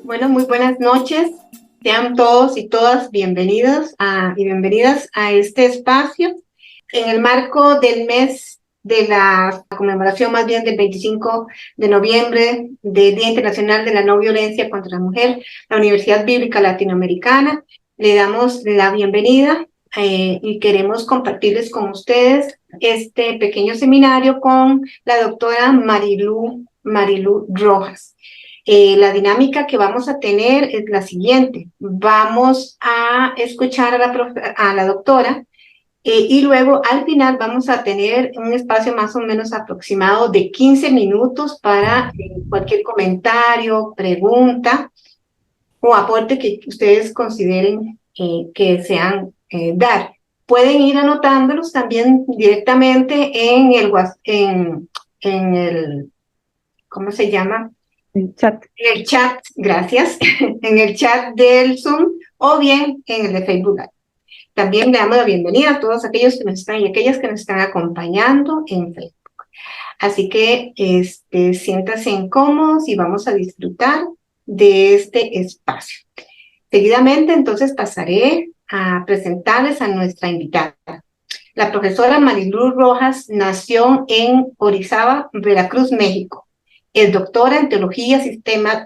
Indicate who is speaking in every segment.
Speaker 1: Bueno, muy buenas noches. Sean todos y todas bienvenidos y bienvenidas a este espacio en el marco del mes de la conmemoración más bien del 25 de noviembre del Día Internacional de la No Violencia contra la Mujer. La Universidad Bíblica Latinoamericana le damos la bienvenida y queremos compartirles con ustedes este pequeño seminario con la doctora Marilú Rojas. La dinámica que vamos a tener es la siguiente. Vamos a escuchar a la doctora y luego al final vamos a tener un espacio más o menos aproximado de 15 minutos para cualquier comentario, pregunta o aporte que ustedes consideren que desean dar. Pueden ir anotándolos también directamente en el ¿cómo se llama?
Speaker 2: El chat.
Speaker 1: En el chat, gracias, en el chat del Zoom o bien en el de Facebook Live. También le damos la bienvenida a todos aquellos que nos están y aquellas que nos están acompañando en Facebook. Así que siéntanse incómodos y vamos a disfrutar de este espacio. Seguidamente, entonces, pasaré a presentarles a nuestra invitada. La profesora Marilú Rojas nació en Orizaba, Veracruz, México. Es doctora en Teología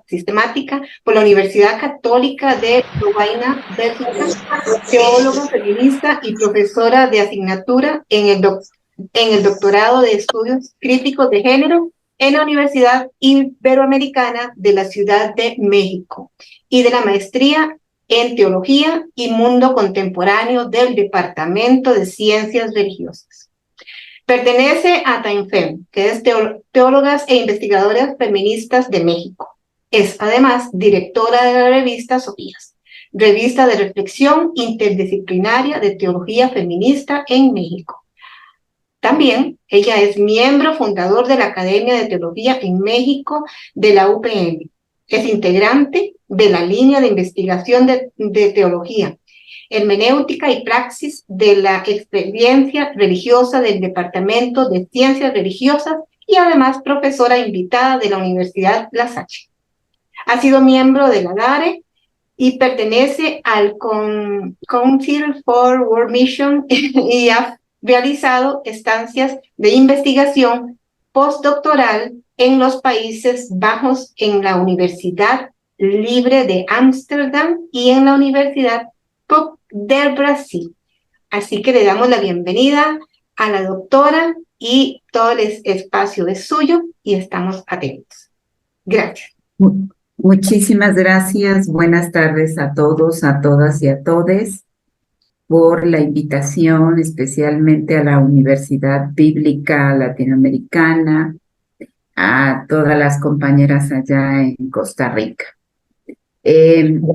Speaker 1: Sistemática por la Universidad Católica de Lovaina, Bélgica, teóloga feminista y profesora de asignatura en el doctorado de Estudios Críticos de Género en la Universidad Iberoamericana de la Ciudad de México y de la maestría en Teología y Mundo Contemporáneo del Departamento de Ciencias Religiosas. Pertenece a TIMEFEM, que es Teólogas e Investigadoras Feministas de México. Es además directora de la revista Sofías, revista de reflexión interdisciplinaria de teología feminista en México. También ella es miembro fundador de la Academia de Teología en México de la UPN. Es integrante de la línea de investigación de teología, hermenéutica y praxis de la experiencia religiosa del Departamento de Ciencias Religiosas y además profesora invitada de la Universidad La Salle. Ha sido miembro de la DARE y pertenece al Council for World Mission y ha realizado estancias de investigación postdoctoral en los Países Bajos, en la Universidad Libre de Ámsterdam y en la Universidad Cook del Brasil. Así que le damos la bienvenida a la doctora y todo el espacio es suyo y estamos atentos. Gracias.
Speaker 2: Muchísimas gracias. Buenas tardes a todos, a todas y a todes por la invitación, especialmente a la Universidad Bíblica Latinoamericana, a todas las compañeras allá en Costa Rica.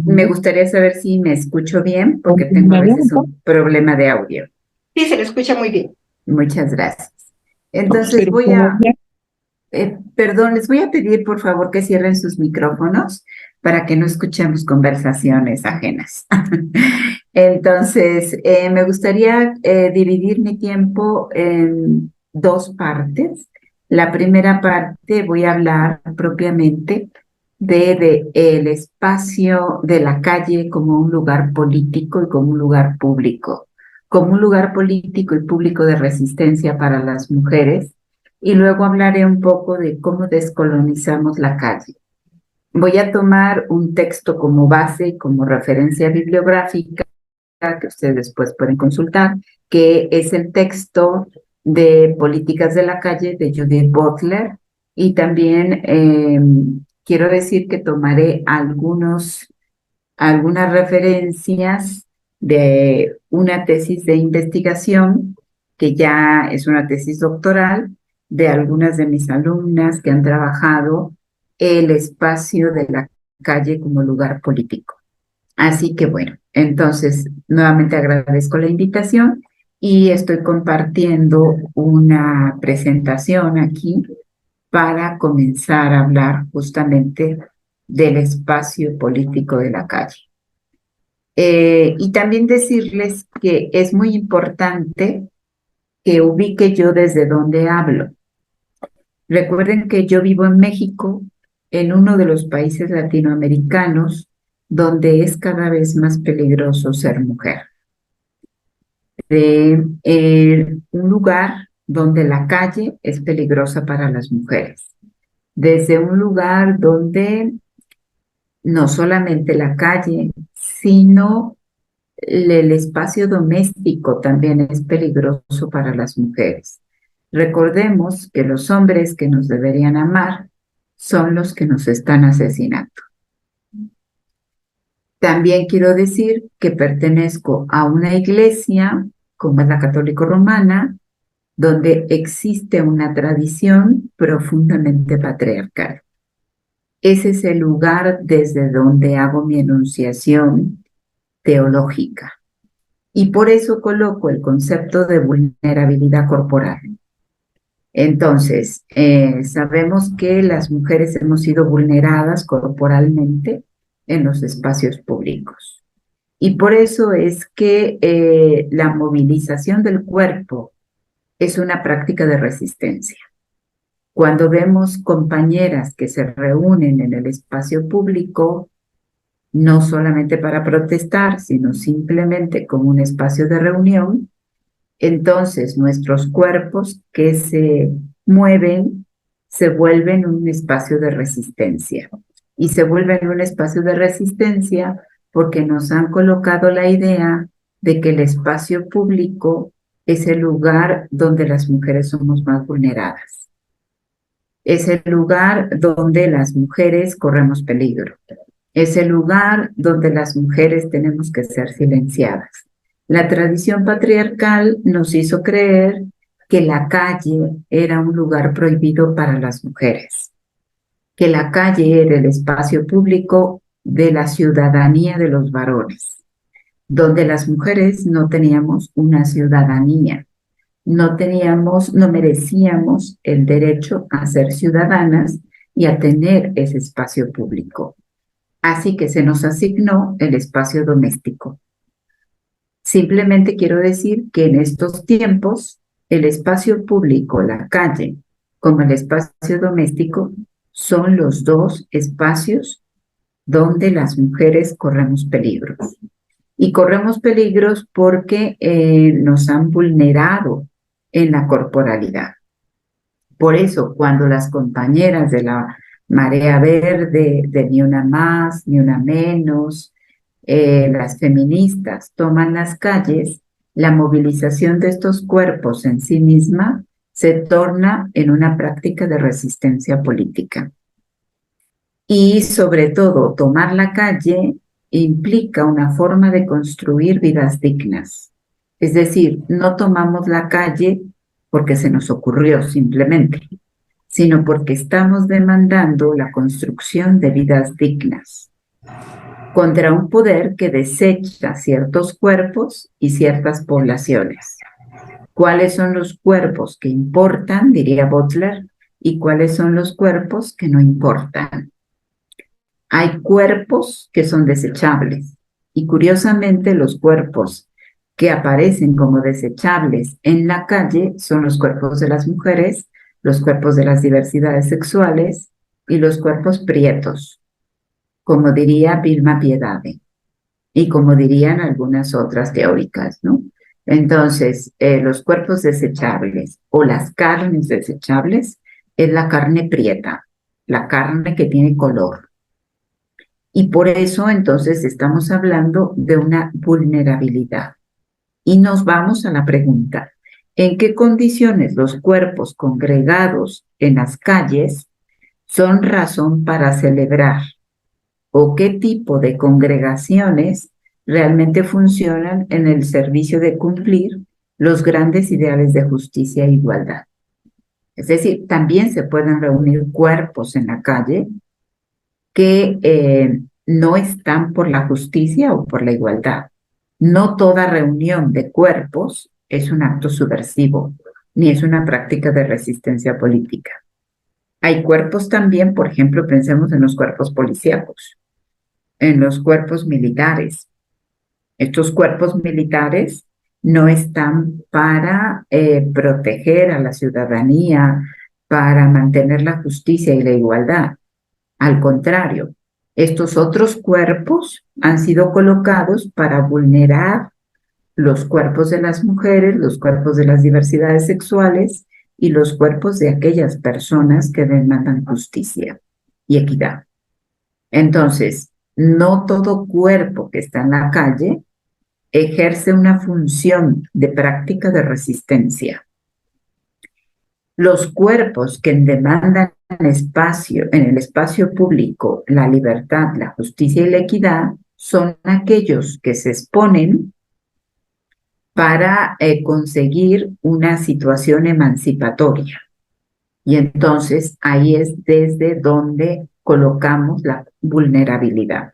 Speaker 2: Me gustaría saber si me escucho bien, porque tengo a veces un problema de audio.
Speaker 1: Sí, se le escucha muy bien.
Speaker 2: Muchas gracias. Entonces perdón, les voy a pedir por favor que cierren sus micrófonos para que no escuchemos conversaciones ajenas. Entonces, me gustaría dividir mi tiempo en dos partes. La primera parte voy a hablar propiamente de el espacio de la calle como un lugar político y como un lugar público, como un lugar político y público de resistencia para las mujeres. Y luego hablaré un poco de cómo descolonizamos la calle. Voy a tomar un texto como base, como referencia bibliográfica, que ustedes después pueden consultar, que es el texto de Políticas de la Calle de Judith Butler. Y también quiero decir que tomaré algunas referencias de una tesis de investigación, que ya es una tesis doctoral, de algunas de mis alumnas que han trabajado el espacio de la calle como lugar político. Así que bueno, entonces nuevamente agradezco la invitación y estoy compartiendo una presentación aquí para comenzar a hablar justamente del espacio político de la calle. Y también decirles que es muy importante que ubique yo desde dónde hablo. Recuerden que yo vivo en México, en uno de los países latinoamericanos donde es cada vez más peligroso ser mujer. De un lugar donde la calle es peligrosa para las mujeres. Desde un lugar donde no solamente la calle, sino el espacio doméstico también es peligroso para las mujeres. Recordemos que los hombres que nos deberían amar son los que nos están asesinando. También quiero decir que pertenezco a una iglesia, como es la católico romana, donde existe una tradición profundamente patriarcal. Ese es el lugar desde donde hago mi enunciación teológica. Y por eso coloco el concepto de vulnerabilidad corporal. Entonces, sabemos que las mujeres hemos sido vulneradas corporalmente en los espacios públicos. Y por eso es que la movilización del cuerpo es una práctica de resistencia. Cuando vemos compañeras que se reúnen en el espacio público, no solamente para protestar, sino simplemente como un espacio de reunión, entonces nuestros cuerpos que se mueven se vuelven un espacio de resistencia. Y se vuelven un espacio de resistencia porque nos han colocado la idea de que el espacio público es el lugar donde las mujeres somos más vulneradas. Es el lugar donde las mujeres corremos peligro. Es el lugar donde las mujeres tenemos que ser silenciadas. La tradición patriarcal nos hizo creer que la calle era un lugar prohibido para las mujeres, que la calle era el espacio público de la ciudadanía de los varones, donde las mujeres no teníamos una ciudadanía, no merecíamos el derecho a ser ciudadanas y a tener ese espacio público. Así que se nos asignó el espacio doméstico. Simplemente quiero decir que en estos tiempos el espacio público, la calle, como el espacio doméstico, son los dos espacios donde las mujeres corremos peligros. Y corremos peligros porque nos han vulnerado en la corporalidad. Por eso, cuando las compañeras de la Marea Verde, de Ni Una Más, Ni Una Menos, las feministas toman las calles, la movilización de estos cuerpos en sí misma se torna en una práctica de resistencia política. Y sobre todo, tomar la calle implica una forma de construir vidas dignas. Es decir, no tomamos la calle porque se nos ocurrió simplemente, sino porque estamos demandando la construcción de vidas dignas contra un poder que desecha ciertos cuerpos y ciertas poblaciones. ¿Cuáles son los cuerpos que importan, diría Butler, y cuáles son los cuerpos que no importan? Hay cuerpos que son desechables, y curiosamente los cuerpos que aparecen como desechables en la calle son los cuerpos de las mujeres, los cuerpos de las diversidades sexuales y los cuerpos prietos, como diría Vilma Piedade y como dirían algunas otras teóricas, ¿no? Entonces, los cuerpos desechables o las carnes desechables es la carne prieta, la carne que tiene color. Y por eso, entonces, estamos hablando de una vulnerabilidad. Y nos vamos a la pregunta, ¿en qué condiciones los cuerpos congregados en las calles son razón para celebrar? ¿O qué tipo de congregaciones realmente funcionan en el servicio de cumplir los grandes ideales de justicia e igualdad? Es decir, también se pueden reunir cuerpos en la calle que no están por la justicia o por la igualdad. No toda reunión de cuerpos es un acto subversivo, ni es una práctica de resistencia política. Hay cuerpos también, por ejemplo, pensemos en los cuerpos policíacos, en los cuerpos militares. Estos cuerpos militares no están para proteger a la ciudadanía, para mantener la justicia y la igualdad. Al contrario, estos otros cuerpos han sido colocados para vulnerar los cuerpos de las mujeres, los cuerpos de las diversidades sexuales y los cuerpos de aquellas personas que demandan justicia y equidad. Entonces, no todo cuerpo que está en la calle ejerce una función de práctica de resistencia. Los cuerpos que demandan espacio, en el espacio público, la libertad, la justicia y la equidad, son aquellos que se exponen para conseguir una situación emancipatoria. Y entonces ahí es desde donde colocamos la vulnerabilidad.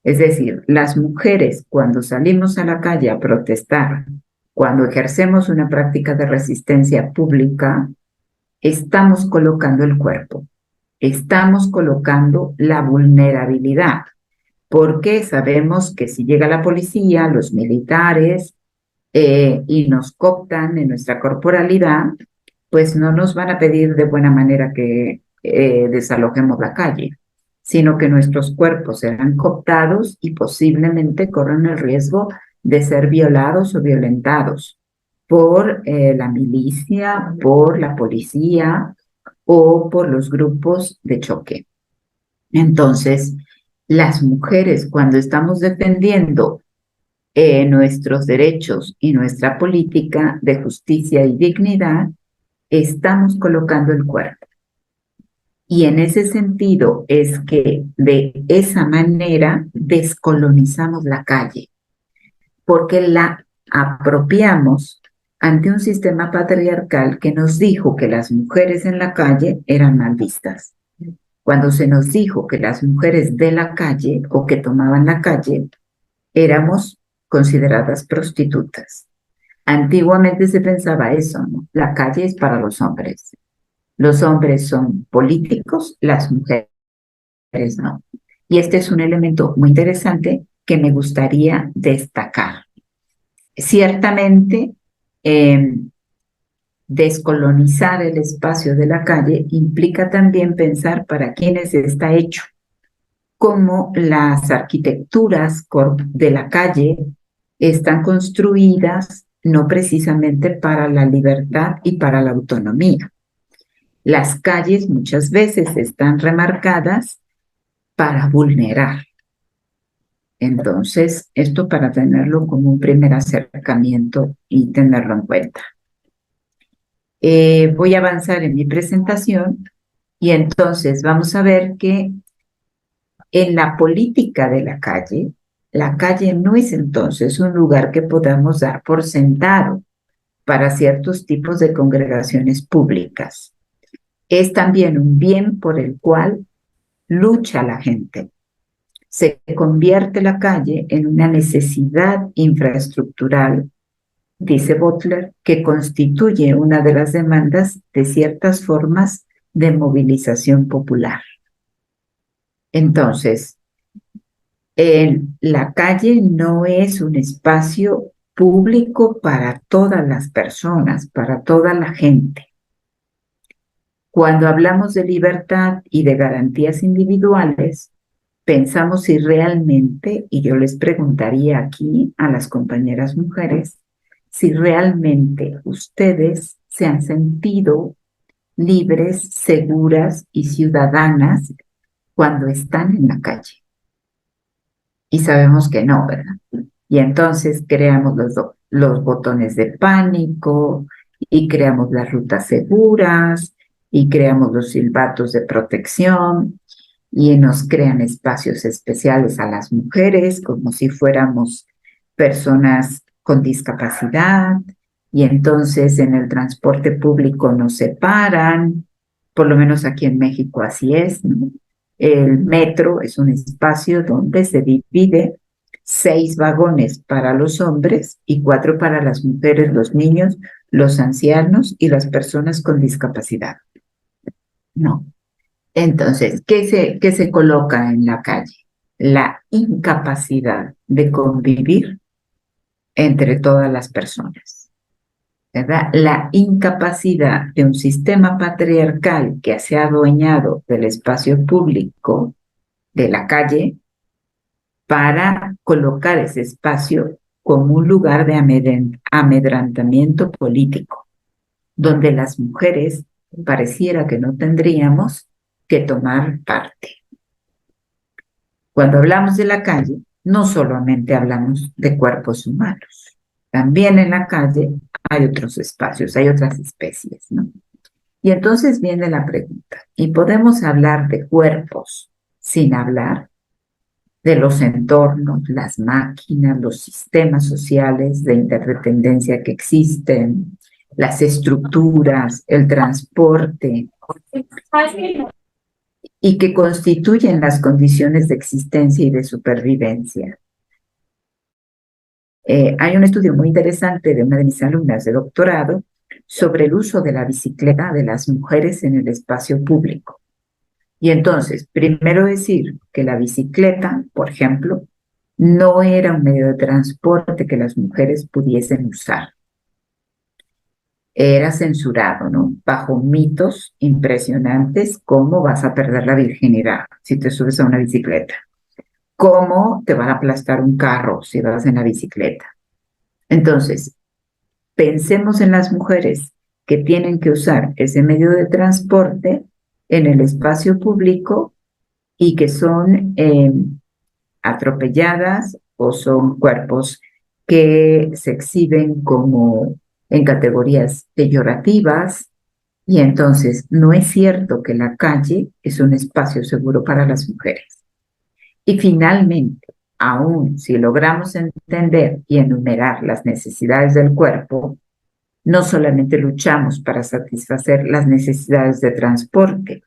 Speaker 2: Es decir, las mujeres cuando salimos a la calle a protestar, cuando ejercemos una práctica de resistencia pública, estamos colocando el cuerpo, estamos colocando la vulnerabilidad, porque sabemos que si llega la policía, los militares, y nos cooptan en nuestra corporalidad, pues no nos van a pedir de buena manera que desalojemos la calle, sino que nuestros cuerpos serán cooptados y posiblemente corren el riesgo de ser violados o violentados por la milicia, por la policía o por los grupos de choque. Entonces, las mujeres, cuando estamos defendiendo nuestros derechos y nuestra política de justicia y dignidad, estamos colocando el cuerpo. Y en ese sentido es que de esa manera descolonizamos la calle, porque la apropiamos ante un sistema patriarcal que nos dijo que las mujeres en la calle eran mal vistas. Cuando se nos dijo que las mujeres de la calle o que tomaban la calle éramos consideradas prostitutas. Antiguamente se pensaba eso, ¿no? La calle es para los hombres. Los hombres son políticos, las mujeres no. Y este es un elemento muy interesante que me gustaría destacar. Ciertamente, descolonizar el espacio de la calle implica también pensar para quiénes está hecho, cómo las arquitecturas de la calle están construidas no precisamente para la libertad y para la autonomía. Las calles muchas veces están remarcadas para vulnerar. Entonces, esto para tenerlo como un primer acercamiento y tenerlo en cuenta. Voy a avanzar en mi presentación y entonces vamos a ver que en la política de la calle no es entonces un lugar que podamos dar por sentado para ciertos tipos de congregaciones públicas. Es también un bien por el cual lucha la gente. Se convierte la calle en una necesidad infraestructural, dice Butler, que constituye una de las demandas de ciertas formas de movilización popular. Entonces, la calle no es un espacio público para todas las personas, para toda la gente. Cuando hablamos de libertad y de garantías individuales, pensamos si realmente, y yo les preguntaría aquí a las compañeras mujeres, si realmente ustedes se han sentido libres, seguras y ciudadanas cuando están en la calle. Y sabemos que no, ¿verdad? Y entonces creamos los botones de pánico y creamos las rutas seguras y creamos los silbatos de protección y nos crean espacios especiales a las mujeres como si fuéramos personas con discapacidad y entonces en el transporte público nos separan, por lo menos aquí en México así es, ¿no? El metro es un espacio donde se divide 6 vagones para los hombres y 4 para las mujeres, los niños, los ancianos y las personas con discapacidad. No. Entonces, ¿qué se coloca en la calle? La incapacidad de convivir entre todas las personas. ¿verdad? La incapacidad de un sistema patriarcal que se ha adueñado del espacio público, de la calle, para colocar ese espacio como un lugar de amedrantamiento político, donde las mujeres pareciera que no tendríamos que tomar parte. Cuando hablamos de la calle, no solamente hablamos de cuerpos humanos, también en la calle hay otros espacios, hay otras especies, ¿no? Y entonces viene la pregunta, ¿y podemos hablar de cuerpos sin hablar de los entornos, las máquinas, los sistemas sociales de interdependencia que existen, las estructuras, el transporte, y que constituyen las condiciones de existencia y de supervivencia? Hay un estudio muy interesante de una de mis alumnas de doctorado sobre el uso de la bicicleta de las mujeres en el espacio público. Y entonces, primero decir que la bicicleta, por ejemplo, no era un medio de transporte que las mujeres pudiesen usar. Era censurado, ¿no? Bajo mitos impresionantes, como vas a perder la virginidad si te subes a una bicicleta, cómo te va a aplastar un carro si vas en la bicicleta. Entonces, pensemos en las mujeres que tienen que usar ese medio de transporte en el espacio público y que son atropelladas o son cuerpos que se exhiben como en categorías peyorativas, y entonces no es cierto que la calle es un espacio seguro para las mujeres. Y finalmente, aún si logramos entender y enumerar las necesidades del cuerpo, no solamente luchamos para satisfacer las necesidades de transporte,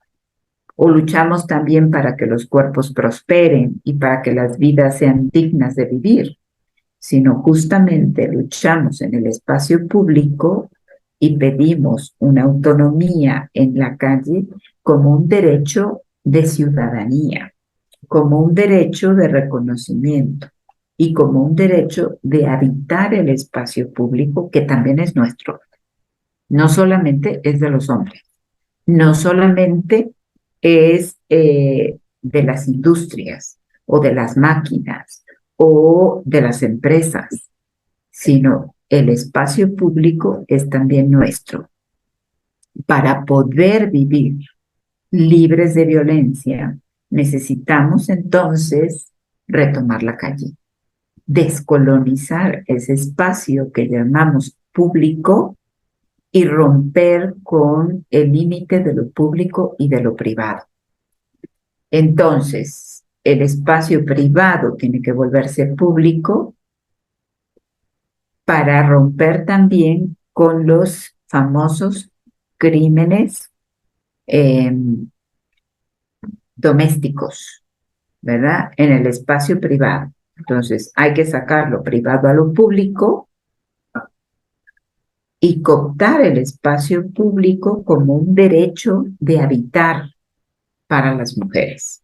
Speaker 2: o luchamos también para que los cuerpos prosperen y para que las vidas sean dignas de vivir, sino justamente luchamos en el espacio público y pedimos una autonomía en la calle como un derecho de ciudadanía, como un derecho de reconocimiento y como un derecho de habitar el espacio público que también es nuestro. No solamente es de los hombres, no solamente es de las industrias o de las máquinas o de las empresas, sino el espacio público es también nuestro. Para poder vivir libres de violencia, necesitamos entonces retomar la calle, descolonizar ese espacio que llamamos público y romper con el límite de lo público y de lo privado. Entonces, el espacio privado tiene que volverse público para romper también con los famosos crímenes domésticos, ¿verdad? En el espacio privado. Entonces, hay que sacar lo privado a lo público y cooptar el espacio público como un derecho de habitar para las mujeres,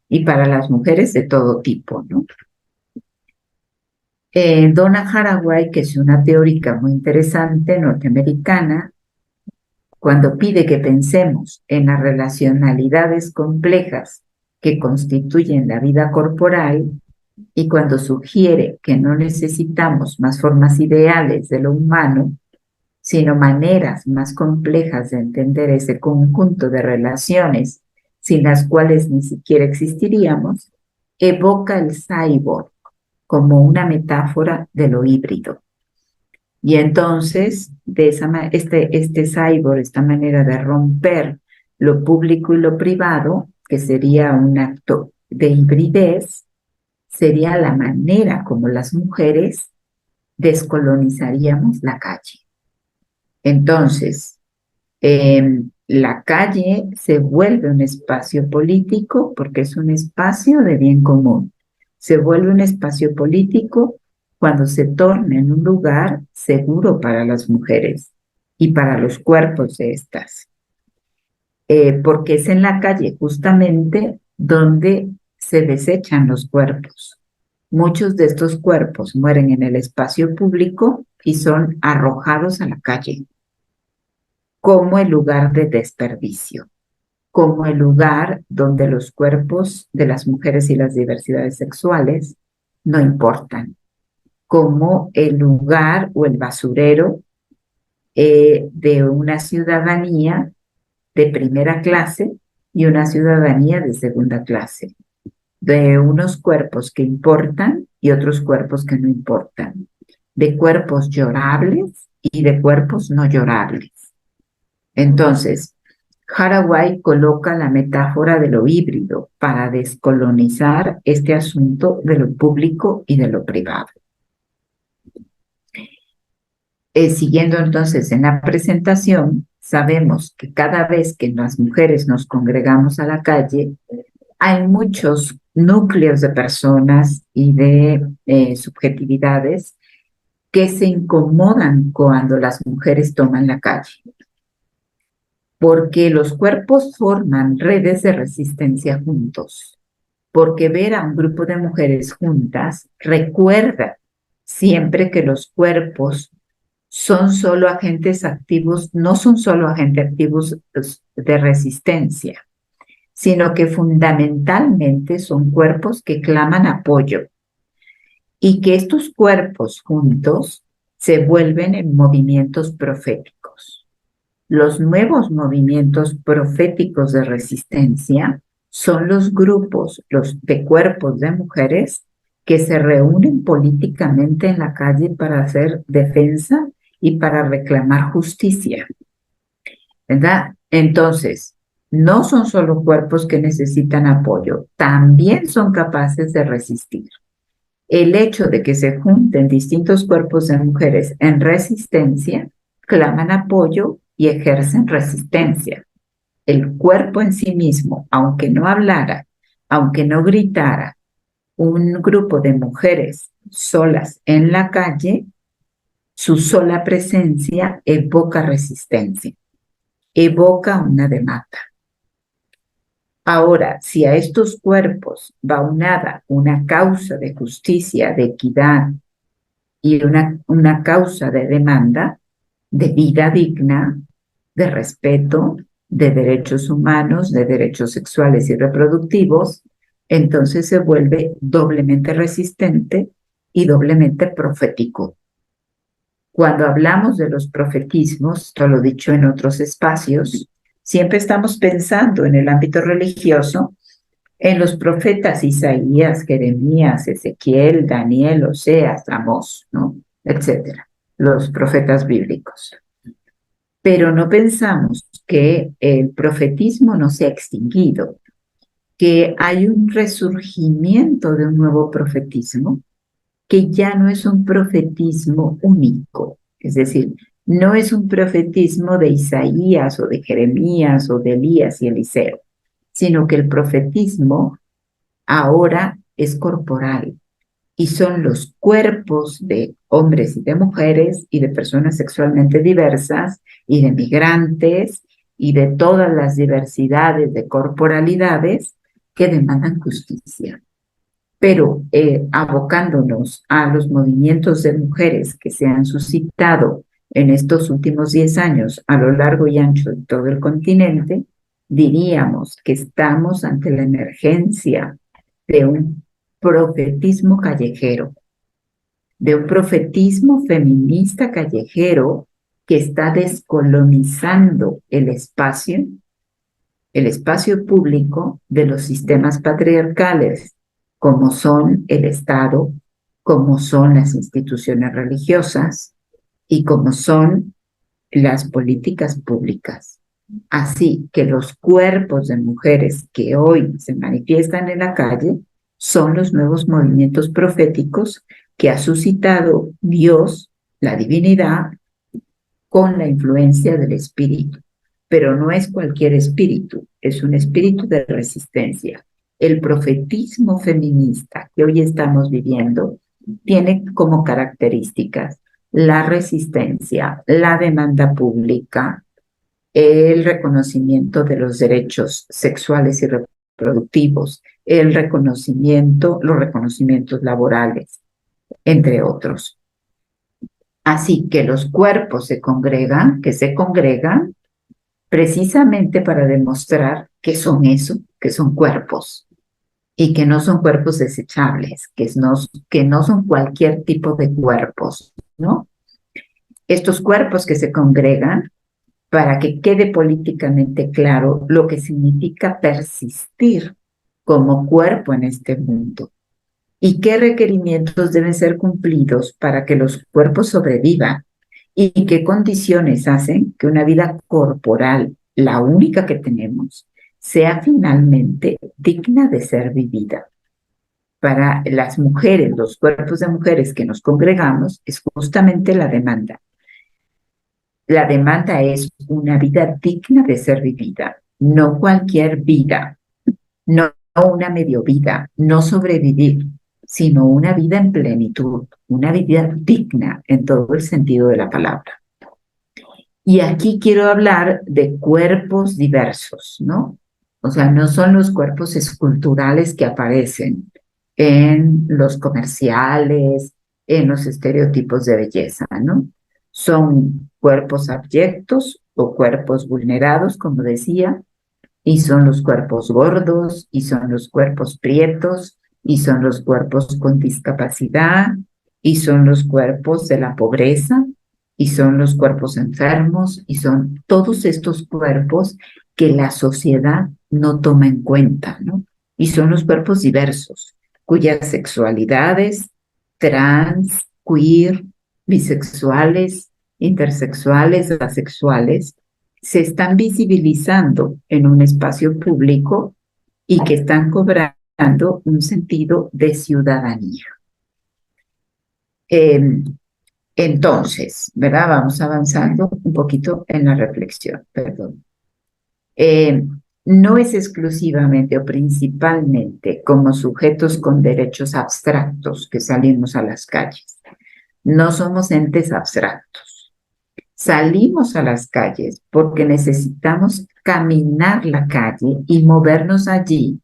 Speaker 2: y para las mujeres de todo tipo, ¿no? Donna Haraway, que es una teórica muy interesante norteamericana, cuando pide que pensemos en las relacionalidades complejas que constituyen la vida corporal, y cuando sugiere que no necesitamos más formas ideales de lo humano, sino maneras más complejas de entender ese conjunto de relaciones sin las cuales ni siquiera existiríamos, evoca el cyborg como una metáfora de lo híbrido. Y entonces, este cyborg, esta manera de romper lo público y lo privado, que sería un acto de hibridez, sería la manera como las mujeres descolonizaríamos la calle. Entonces, la calle se vuelve un espacio político porque es un espacio de bien común. Se vuelve un espacio político cuando se torna en un lugar seguro para las mujeres y para los cuerpos de estas. Porque es en la calle justamente donde se desechan los cuerpos. Muchos de estos cuerpos mueren en el espacio público y son arrojados a la calle como el lugar de desperdicio, como el lugar donde los cuerpos de las mujeres y las diversidades sexuales no importan, como el lugar o el basurero de una ciudadanía de primera clase y una ciudadanía de segunda clase, de unos cuerpos que importan y otros cuerpos que no importan, de cuerpos llorables y de cuerpos no llorables. Entonces, Haraway coloca la metáfora de lo híbrido para descolonizar este asunto de lo público y de lo privado. Siguiendo entonces en la presentación, sabemos que cada vez que las mujeres nos congregamos a la calle, hay muchos núcleos de personas y de subjetividades que se incomodan cuando las mujeres toman la calle, porque los cuerpos forman redes de resistencia juntos, porque ver a un grupo de mujeres juntas recuerda siempre que los cuerpos son solo agentes activos, no son solo agentes activos de resistencia, sino que fundamentalmente son cuerpos que claman apoyo y que estos cuerpos juntos se vuelven en movimientos proféticos. Los nuevos movimientos proféticos de resistencia son los grupos de cuerpos de mujeres que se reúnen políticamente en la calle para hacer defensa y para reclamar justicia, ¿verdad? Entonces, no son solo cuerpos que necesitan apoyo, también son capaces de resistir. El hecho de que se junten distintos cuerpos de mujeres en resistencia, claman apoyo y ejercen resistencia. El cuerpo en sí mismo, aunque no hablara, aunque no gritara, un grupo de mujeres solas en la calle, su sola presencia evoca resistencia, evoca una demanda. Ahora, si a estos cuerpos va unada una causa de justicia, de equidad y una causa de demanda, de vida digna, de respeto, de derechos humanos, de derechos sexuales y reproductivos, entonces se vuelve doblemente resistente y doblemente profético. Cuando hablamos de los profetismos, esto lo he dicho en otros espacios, siempre estamos pensando en el ámbito religioso, en los profetas Isaías, Jeremías, Ezequiel, Daniel, Oseas, Amós, ¿no? Etcétera, los profetas bíblicos. Pero no pensamos que el profetismo no se ha extinguido, que hay un resurgimiento de un nuevo profetismo que ya no es un profetismo único, es decir, no es un profetismo de Isaías o de Jeremías o de Elías y Eliseo, sino que el profetismo ahora es corporal y son los cuerpos de hombres y de mujeres y de personas sexualmente diversas y de migrantes y de todas las diversidades de corporalidades que demandan justicia. Pero abocándonos a los movimientos de mujeres que se han suscitado en estos últimos 10 años a lo largo y ancho de todo el continente, diríamos que estamos ante la emergencia de un profetismo callejero, de un profetismo feminista callejero que está descolonizando el espacio público de los sistemas patriarcales, como son el Estado, como son las instituciones religiosas y como son las políticas públicas. Así que los cuerpos de mujeres que hoy se manifiestan en la calle son los nuevos movimientos proféticos que ha suscitado Dios, la divinidad, con la influencia del espíritu. Pero no es cualquier espíritu, es un espíritu de resistencia. El profetismo feminista que hoy estamos viviendo tiene como características la resistencia, la demanda pública, el reconocimiento de los derechos sexuales y reproductivos, los reconocimientos laborales, entre otros. Así que los cuerpos se congregan, precisamente para demostrar que son eso, que son cuerpos y que no son cuerpos desechables, que no son cualquier tipo de cuerpos, ¿no? Estos cuerpos que se congregan para que quede políticamente claro lo que significa persistir como cuerpo en este mundo y qué requerimientos deben ser cumplidos para que los cuerpos sobrevivan y qué condiciones hacen que una vida corporal, la única que tenemos, sea finalmente digna de ser vivida. Para las mujeres, los cuerpos de mujeres que nos congregamos, es justamente la demanda. La demanda es una vida digna de ser vivida, no cualquier vida, no una medio vida, no sobrevivir, sino una vida en plenitud, una vida digna en todo el sentido de la palabra. Y aquí quiero hablar de cuerpos diversos, ¿no? O sea, no son los cuerpos esculturales que aparecen en los comerciales, en los estereotipos de belleza, ¿no? Son cuerpos abyectos o cuerpos vulnerados, como decía, y son los cuerpos gordos, y son los cuerpos prietos, y son los cuerpos con discapacidad, y son los cuerpos de la pobreza, y son los cuerpos enfermos, y son todos estos cuerpos que la sociedad no toma en cuenta, ¿no? Y son los cuerpos diversos, cuyas sexualidades, trans, queer, bisexuales, intersexuales, asexuales, se están visibilizando en un espacio público y que están cobrando un sentido de ciudadanía. Entonces, ¿verdad? Vamos avanzando un poquito en la reflexión, perdón. No es exclusivamente o principalmente como sujetos con derechos abstractos que salimos a las calles. No somos entes abstractos. Salimos a las calles porque necesitamos caminar la calle y movernos allí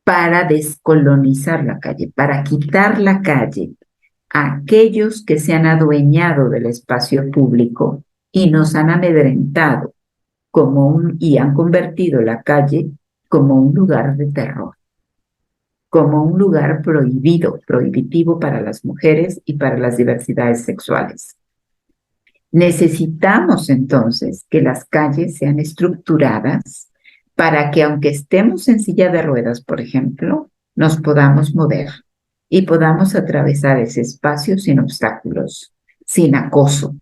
Speaker 2: para descolonizar la calle, para quitar la calle a aquellos que se han adueñado del espacio público y nos han amedrentado y han convertido la calle como un lugar de terror, como un lugar prohibido, prohibitivo para las mujeres y para las diversidades sexuales. Necesitamos entonces que las calles sean estructuradas para que aunque estemos en silla de ruedas, por ejemplo, nos podamos mover y podamos atravesar ese espacio sin obstáculos, sin acoso,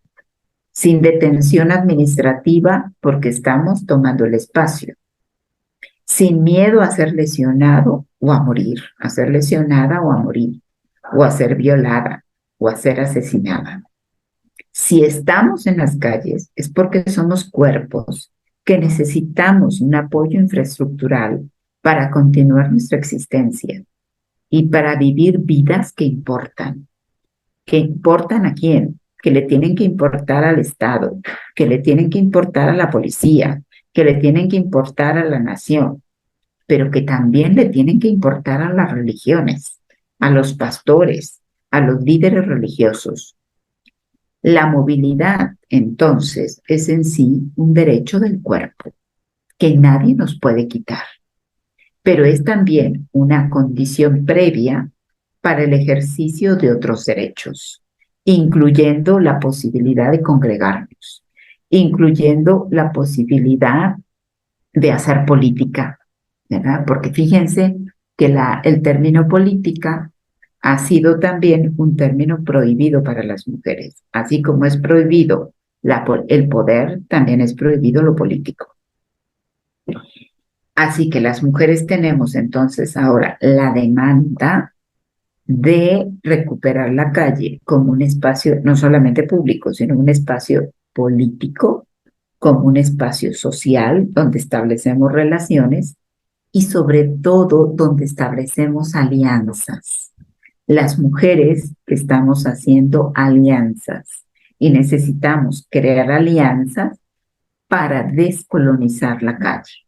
Speaker 2: sin detención administrativa porque estamos tomando el espacio, sin miedo a ser lesionado o a morir, a ser lesionada o a morir, o a ser violada o a ser asesinada. Si estamos en las calles es porque somos cuerpos que necesitamos un apoyo infraestructural para continuar nuestra existencia y para vivir vidas que importan. ¿Que importan a quién? Que le tienen que importar al Estado, que le tienen que importar a la policía, que le tienen que importar a la nación, pero que también le tienen que importar a las religiones, a los pastores, a los líderes religiosos. La movilidad, entonces, es en sí un derecho del cuerpo que nadie nos puede quitar, pero es también una condición previa para el ejercicio de otros derechos, incluyendo la posibilidad de congregarnos, incluyendo la posibilidad de hacer política, ¿verdad? Porque fíjense que el término política ha sido también un término prohibido para las mujeres. Así como es prohibido el poder, también es prohibido lo político. Así que las mujeres tenemos entonces ahora la demanda de recuperar la calle como un espacio no solamente público, sino un espacio político, como un espacio social donde establecemos relaciones y sobre todo donde establecemos alianzas. Las mujeres estamos haciendo alianzas y necesitamos crear alianzas para descolonizar la calle.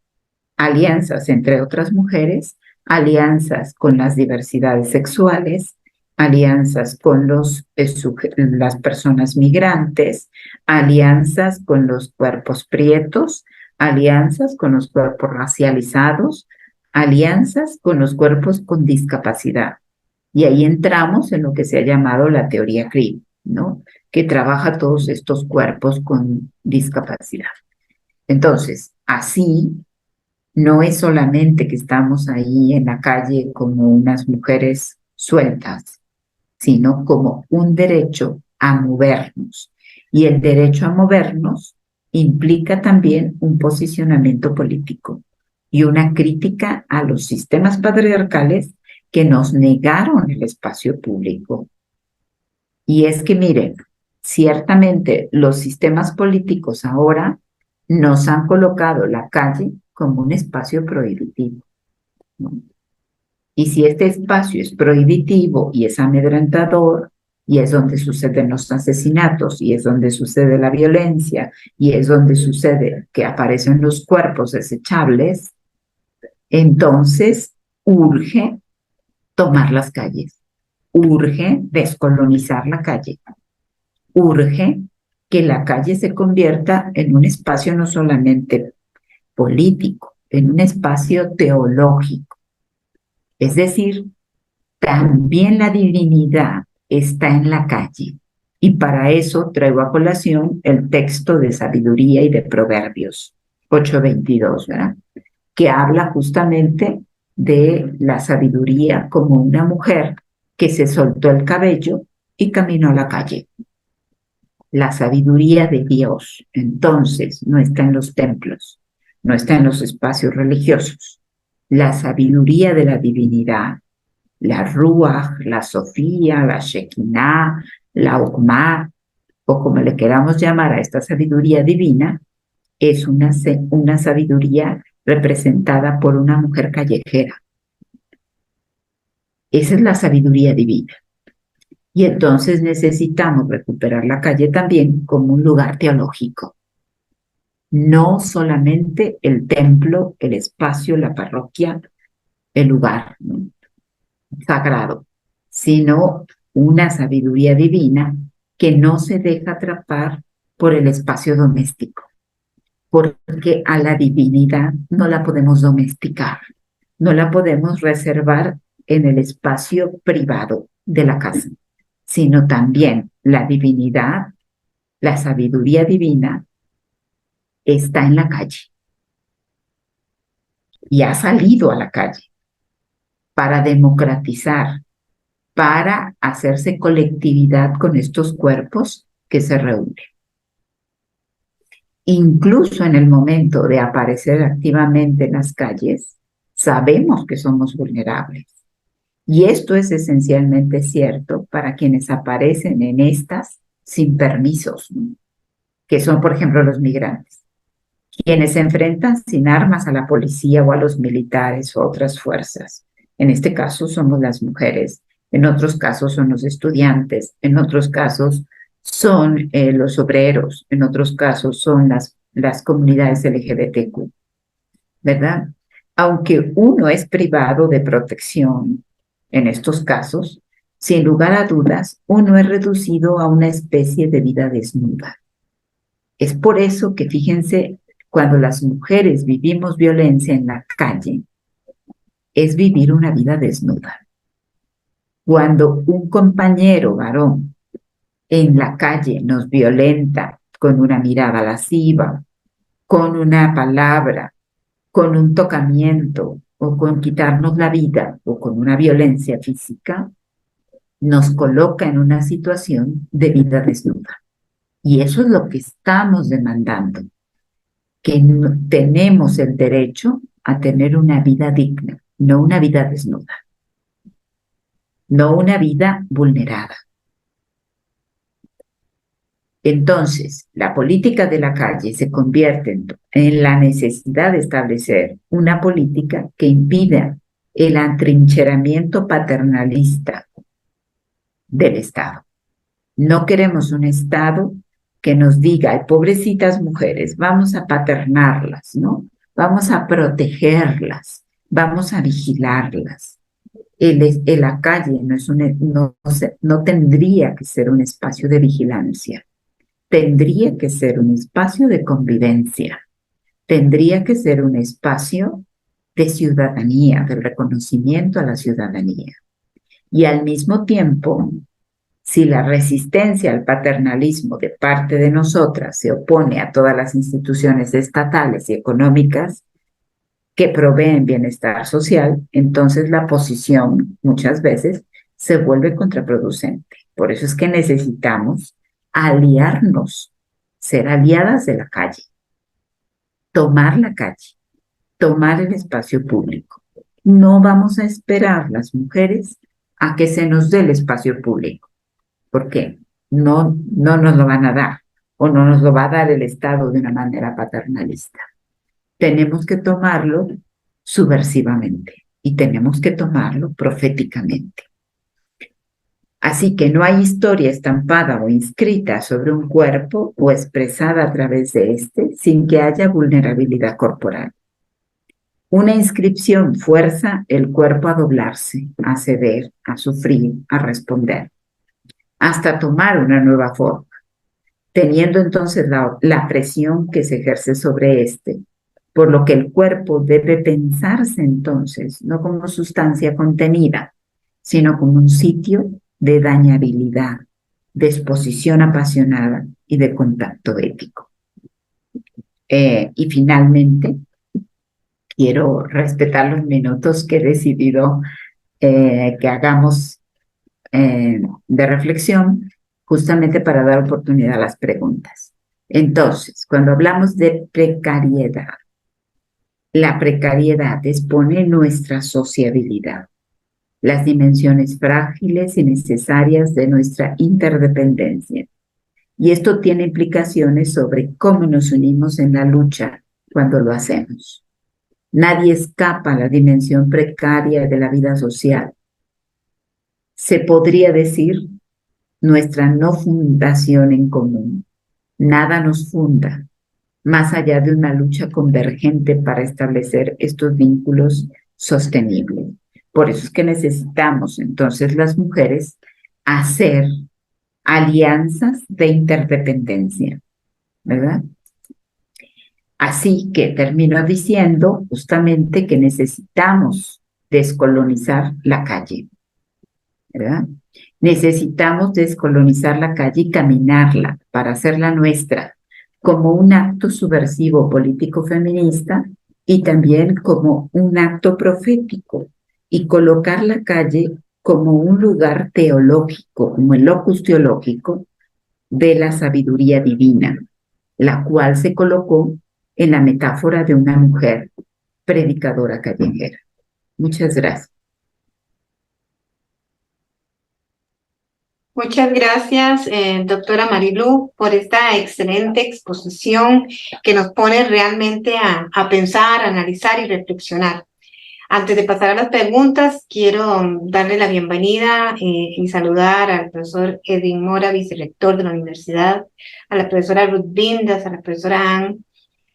Speaker 2: Alianzas entre otras mujeres, alianzas con las diversidades sexuales, alianzas con las personas migrantes, alianzas con los cuerpos prietos, alianzas con los cuerpos racializados, alianzas con los cuerpos con discapacidad. Y ahí entramos en lo que se ha llamado la teoría CRIB, ¿no? Que trabaja todos estos cuerpos con discapacidad. Entonces, así no es solamente que estamos ahí en la calle como unas mujeres sueltas, sino como un derecho a movernos. Y el derecho a movernos implica también un posicionamiento político y una crítica a los sistemas patriarcales que nos negaron el espacio público. Y es que, miren, ciertamente los sistemas políticos ahora nos han colocado la calle como un espacio prohibitivo, ¿no? Y si este espacio es prohibitivo y es amedrentador, y es donde suceden los asesinatos, y es donde sucede la violencia, y es donde sucede que aparecen los cuerpos desechables, entonces urge tomar las calles, urge descolonizar la calle, urge que la calle se convierta en un espacio no solamente político, en un espacio teológico. Es decir, también la divinidad está en la calle. Y para eso traigo a colación el texto de sabiduría y de Proverbios 8:22, ¿verdad? Que habla justamente de la sabiduría como una mujer que se soltó el cabello y caminó a la calle. La sabiduría de Dios, entonces, no está en los templos, no está en los espacios religiosos. La sabiduría de la divinidad, la Ruach, la Sofía, la Shekinah, la Ukhma, o como le queramos llamar a esta sabiduría divina, es una sabiduría representada por una mujer callejera. Esa es la sabiduría divina. Y entonces necesitamos recuperar la calle también como un lugar teológico. No solamente el templo, el espacio, la parroquia, el lugar, ¿no?, sagrado, sino una sabiduría divina que no se deja atrapar por el espacio doméstico, porque a la divinidad no la podemos domesticar, no la podemos reservar en el espacio privado de la casa, sino también la divinidad, la sabiduría divina está en la calle y ha salido a la calle para democratizar, para hacerse colectividad con estos cuerpos que se reúnen. Incluso en el momento de aparecer activamente en las calles, sabemos que somos vulnerables. Y esto es esencialmente cierto para quienes aparecen en estas sin permisos, ¿no?, que son, por ejemplo, los migrantes, quienes se enfrentan sin armas a la policía o a los militares o otras fuerzas. En este caso somos las mujeres, en otros casos son los estudiantes, en otros casos son los obreros, en otros casos son las comunidades LGBTQ, ¿verdad? Aunque uno es privado de protección en estos casos, sin lugar a dudas, uno es reducido a una especie de vida desnuda. Es por eso que, fíjense, cuando las mujeres vivimos violencia en la calle, es vivir una vida desnuda. Cuando un compañero varón en la calle nos violenta con una mirada lasciva, con una palabra, con un tocamiento o con quitarnos la vida o con una violencia física, nos coloca en una situación de vida desnuda. Y eso es lo que estamos demandando, que tenemos el derecho a tener una vida digna, no una vida desnuda, no una vida vulnerada. Entonces, la política de la calle se convierte en la necesidad de establecer una política que impida el atrincheramiento paternalista del Estado. No queremos un Estado que nos diga: ay, pobrecitas mujeres, vamos a paternarlas, ¿no? Vamos a protegerlas, vamos a vigilarlas. La calle no, no tendría que ser un espacio de vigilancia, tendría que ser un espacio de convivencia, tendría que ser un espacio de ciudadanía, del reconocimiento a la ciudadanía. Y al mismo tiempo, si la resistencia al paternalismo de parte de nosotras se opone a todas las instituciones estatales y económicas que proveen bienestar social, entonces la posición muchas veces se vuelve contraproducente. Por eso es que necesitamos aliarnos, ser aliadas de la calle, tomar la calle, tomar el espacio público. No vamos a esperar las mujeres a que se nos dé el espacio público, porque no nos lo van a dar o no nos lo va a dar el Estado de una manera paternalista. Tenemos que tomarlo subversivamente y tenemos que tomarlo proféticamente. Así que no hay historia estampada o inscrita sobre un cuerpo o expresada a través de este sin que haya vulnerabilidad corporal. Una inscripción fuerza el cuerpo a doblarse, a ceder, a sufrir, a responder, hasta tomar una nueva forma, teniendo entonces la presión que se ejerce sobre este, por lo que el cuerpo debe pensarse entonces no como sustancia contenida, sino como un sitio de dañabilidad, de exposición apasionada y de contacto ético. Y finalmente, quiero respetar los minutos que he decidido que hagamos de reflexión, justamente para dar oportunidad a las preguntas. Entonces, cuando hablamos de precariedad, la precariedad expone nuestra sociabilidad, las dimensiones frágiles y necesarias de nuestra interdependencia. Y esto tiene implicaciones sobre cómo nos unimos en la lucha cuando lo hacemos. Nadie escapa a la dimensión precaria de la vida social. Se podría decir nuestra no fundación en común. Nada nos funda, más allá de una lucha convergente para establecer estos vínculos sostenibles. Por eso es que necesitamos entonces las mujeres hacer alianzas de interdependencia, ¿verdad? Así que termino diciendo justamente que necesitamos descolonizar la calle, ¿verdad? Necesitamos descolonizar la calle y caminarla para hacerla nuestra, como un acto subversivo político feminista y también como un acto profético, y colocar la calle como un lugar teológico, como el locus teológico de la sabiduría divina, la cual se colocó en la metáfora de una mujer predicadora callejera. Muchas gracias.
Speaker 1: Muchas gracias, doctora Marilu, por esta excelente exposición que nos pone realmente a pensar, a analizar y reflexionar. Antes de pasar a las preguntas, quiero darle la bienvenida y saludar al profesor Edwin Mora, vicerrector de la universidad, a la profesora Ruth Vindas, a la profesora Ann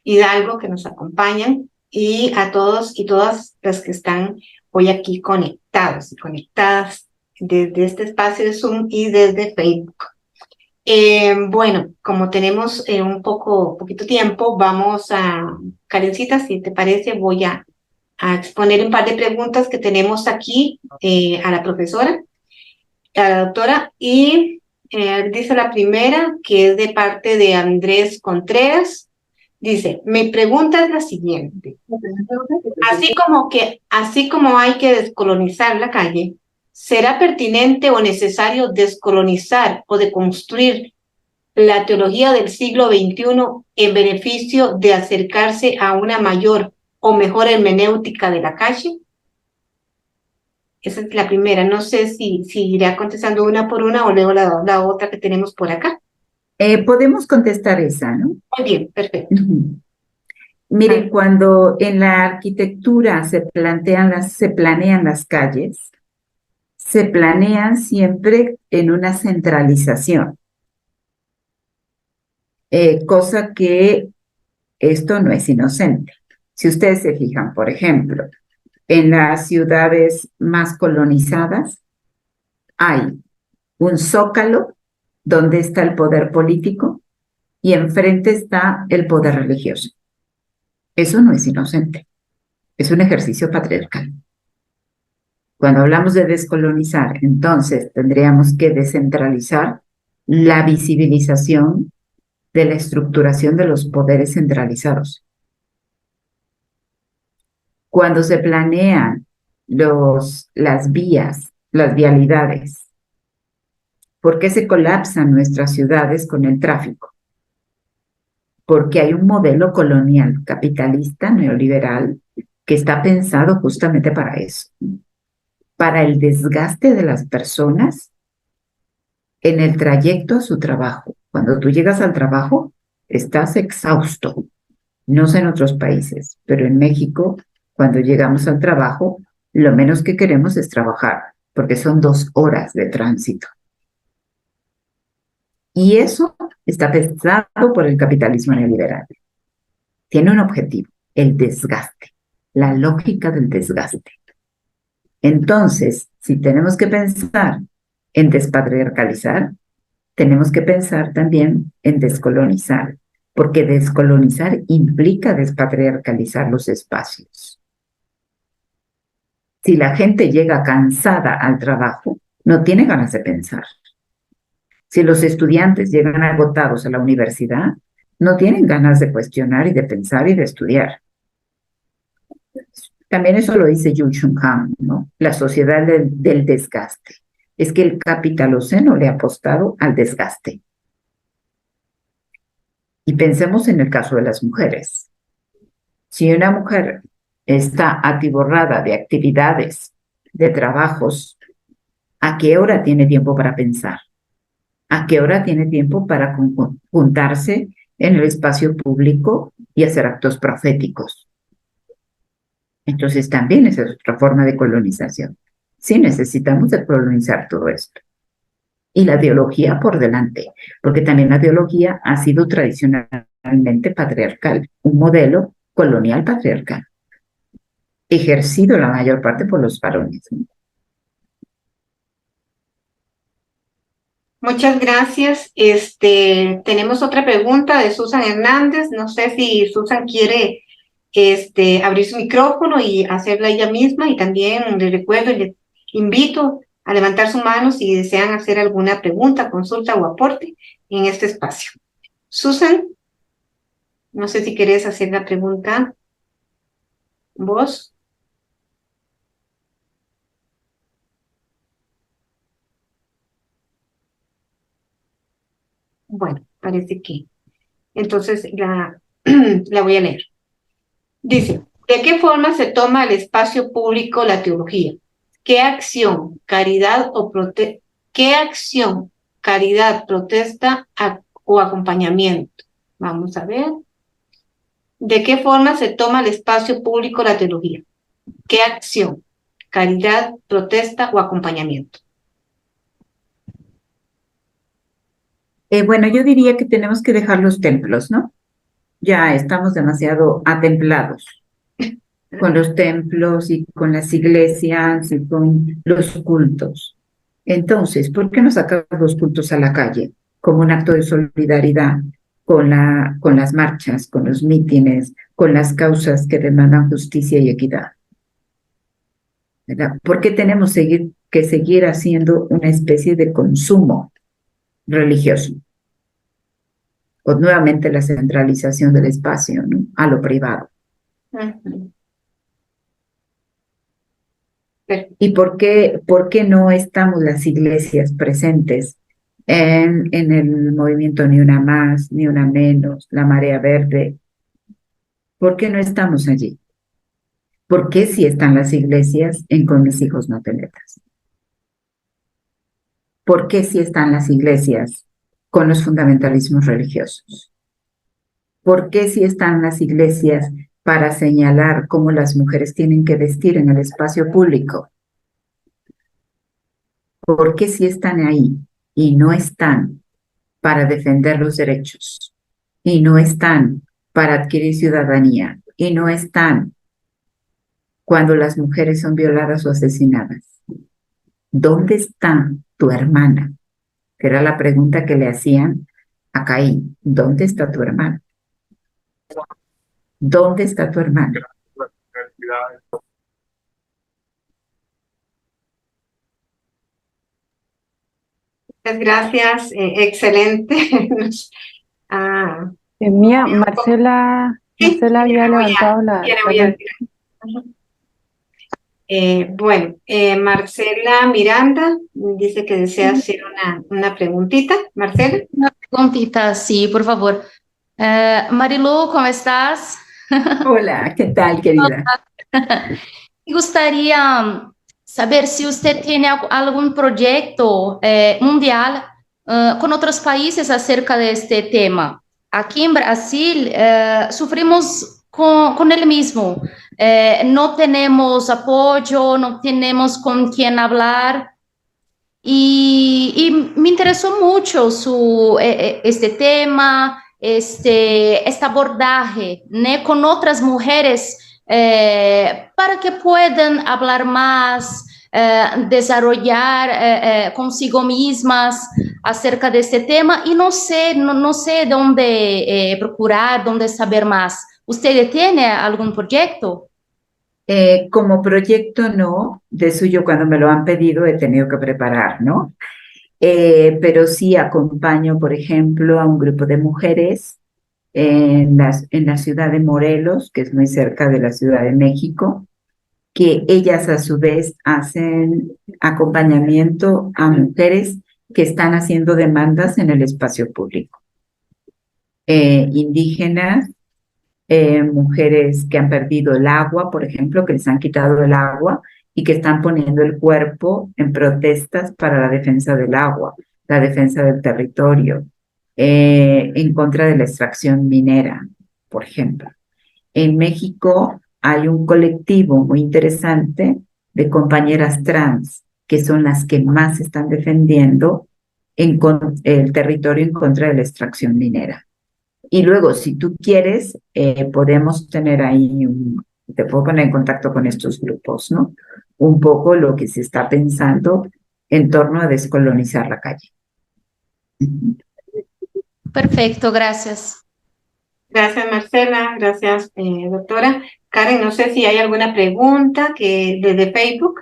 Speaker 1: Hidalgo, que nos acompañan, y a todos y todas las que están hoy aquí conectados y conectadas desde este espacio de Zoom y desde Facebook. Bueno, como tenemos poquito tiempo, vamos a, Karencita, si te parece, voy a exponer un par de preguntas que tenemos aquí a la profesora, a la doctora, y dice la primera, que es de parte de Andrés Contreras. Dice, mi pregunta es la siguiente. Así como hay que descolonizar la calle, ¿será pertinente o necesario descolonizar o deconstruir la teología del siglo XXI en beneficio de acercarse a una mayor o mejor hermenéutica de la calle? Esa es la primera. No sé si irá contestando una por una o luego la otra que tenemos por acá.
Speaker 2: Podemos contestar esa, ¿no?
Speaker 1: Muy bien, perfecto.
Speaker 2: Miren, cuando en la arquitectura se planean las calles, se planean siempre en una centralización, cosa que esto no es inocente. Si ustedes se fijan, por ejemplo, En las ciudades más colonizadas hay un zócalo donde está el poder político y enfrente está el poder religioso. Eso no es inocente, es un ejercicio patriarcal. Cuando hablamos de descolonizar, entonces tendríamos que descentralizar la visibilización de la estructuración de los poderes centralizados. Cuando se planean las vías, las vialidades, ¿por qué se colapsan nuestras ciudades con el tráfico? Porque hay un modelo colonial, capitalista, neoliberal, que está pensado justamente para eso, para el desgaste de las personas en el trayecto a su trabajo. Cuando tú llegas al trabajo, estás exhausto. No sé en otros países, pero en México, cuando llegamos al trabajo, lo menos que queremos es trabajar, porque son 2 horas de tránsito. Y eso está pensado por el capitalismo neoliberal. Tiene un objetivo, el desgaste, la lógica del desgaste. Entonces, si tenemos que pensar en despatriarcalizar, tenemos que pensar también en descolonizar, porque descolonizar implica despatriarcalizar los espacios. Si la gente llega cansada al trabajo, no tiene ganas de pensar. Si los estudiantes llegan agotados a la universidad, no tienen ganas de cuestionar y de pensar y de estudiar. También eso lo dice Yu Chung Han, ¿no? La sociedad del desgaste. Es que el capitaloceno le ha apostado al desgaste. Y pensemos en el caso de las mujeres. Si una mujer está atiborrada de actividades, de trabajos, ¿a qué hora tiene tiempo para pensar? ¿A qué hora tiene tiempo para juntarse en el espacio público y hacer actos proféticos? Entonces también esa es otra forma de colonización. Sí necesitamos de colonizar todo esto. Y la ideología por delante, porque también la ideología ha sido tradicionalmente patriarcal, un modelo colonial patriarcal, ejercido la mayor parte por los varones.
Speaker 1: Muchas gracias. Tenemos otra pregunta de Susan Hernández. No sé si Susan quiere abrir su micrófono y hacerla ella misma. Y también le recuerdo y le invito a levantar su mano si desean hacer alguna pregunta, consulta o aporte en este espacio. Susan, no sé si querés hacer la pregunta. ¿Vos? Bueno, parece que. Entonces la voy a leer. Dice, ¿de qué forma se toma el espacio público la teología? ¿Qué acción, protesta o acompañamiento? Vamos a ver. ¿De qué forma se toma el espacio público la teología? ¿Qué acción, caridad, protesta o acompañamiento?
Speaker 2: Bueno, yo diría que tenemos que dejar los templos, ¿no? Ya estamos demasiado atemplados con los templos y con las iglesias y con los cultos. Entonces, ¿por qué no sacar los cultos a la calle como un acto de solidaridad con las marchas, con los mítines, con las causas que demandan justicia y equidad? ¿Verdad? ¿Por qué tenemos que seguir haciendo una especie de consumo religioso? O nuevamente la centralización del espacio, ¿no? A lo privado. ¿Y por qué no estamos las iglesias presentes en el movimiento Ni Una Más, Ni Una Menos, la Marea Verde? ¿Por qué no estamos allí? ¿Por qué si están las iglesias en Con Mis Hijos No Te Metas? ¿Por qué si están las iglesias con los fundamentalismos religiosos? ¿Por qué si están las iglesias para señalar cómo las mujeres tienen que vestir en el espacio público? ¿Por qué si están ahí y no están para defender los derechos? Y no están para adquirir ciudadanía. Y no están cuando las mujeres son violadas o asesinadas? ¿Dónde está tu hermana? Que era la pregunta que le hacían a Caín. ¿Dónde está tu hermana? ¿Dónde está tu hermana?
Speaker 1: Muchas gracias, excelente. Ah,
Speaker 3: Mía, Marcela,
Speaker 1: sí,
Speaker 3: Marcela
Speaker 1: ya
Speaker 3: había
Speaker 1: le voy
Speaker 3: levantado
Speaker 1: ya le
Speaker 3: la
Speaker 1: voy a
Speaker 3: mano.
Speaker 1: decir. Ujú. Bueno, Marcela Miranda dice que desea hacer una preguntita. Marcela.
Speaker 4: Una preguntita, sí, por favor. Marilu, ¿cómo estás?
Speaker 2: Hola, ¿qué tal, querida?
Speaker 4: Me gustaría saber si usted tiene algún proyecto mundial con otros países acerca de este tema. Aquí en Brasil sufrimos con el mismo. No tenemos apoyo, no tenemos con quién hablar. Y me interesó mucho este tema, este abordaje, ¿no? Con otras mujeres para que puedan hablar más, desarrollar consigo mismas acerca de este tema y no sé dónde procurar, dónde saber más. ¿Usted tiene algún proyecto?
Speaker 2: Como proyecto no, de suyo cuando me lo han pedido he tenido que preparar, ¿no? Pero sí acompaño, por ejemplo, a un grupo de mujeres en la ciudad de Morelos, que es muy cerca de la Ciudad de México, que ellas a su vez hacen acompañamiento a mujeres que están haciendo demandas en el espacio público. Indígenas, mujeres que han perdido el agua, por ejemplo, que les han quitado el agua y que están poniendo el cuerpo en protestas para la defensa del agua, la defensa del territorio, en contra de la extracción minera, por ejemplo. En México hay un colectivo muy interesante de compañeras trans, que son las que más están defendiendo el territorio en contra de la extracción minera. Y luego, si tú quieres, podemos tener ahí, te puedo poner en contacto con estos grupos, ¿no? Un poco lo que se está pensando en torno a descolonizar la calle.
Speaker 4: Perfecto, gracias.
Speaker 1: Gracias, Marcela. Gracias, doctora. Karen, no sé si hay alguna pregunta desde Facebook.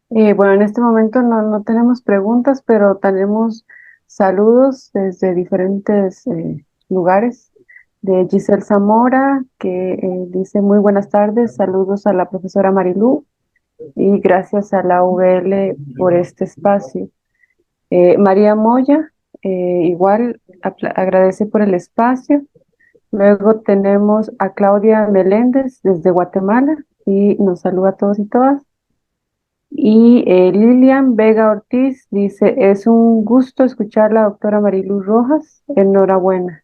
Speaker 3: Bueno, en este momento no tenemos preguntas, pero tenemos saludos desde diferentes lugares. De Giselle Zamora, que dice muy buenas tardes, saludos a la profesora Marilu y gracias a la UVL por este espacio. María Moya, igual agradece por el espacio. Luego tenemos a Claudia Meléndez desde Guatemala y nos saluda a todos y todas. Y Lilian Vega Ortiz dice, es un gusto escuchar a la doctora Marilu Rojas, enhorabuena.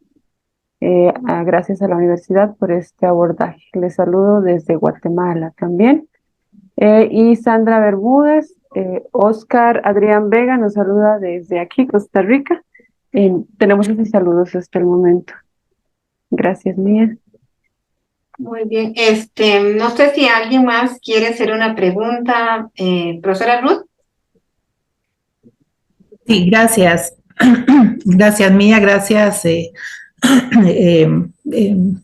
Speaker 3: Gracias a la universidad por este abordaje. Les saludo desde Guatemala también. Y Sandra Bermúdez, Oscar Adrián Vega nos saluda desde aquí, Costa Rica. Tenemos esos saludos hasta el momento. Gracias, Mía.
Speaker 1: Muy bien. No sé si alguien más quiere hacer una pregunta, profesora Ruth.
Speaker 5: Sí, gracias. Gracias, Mía, gracias,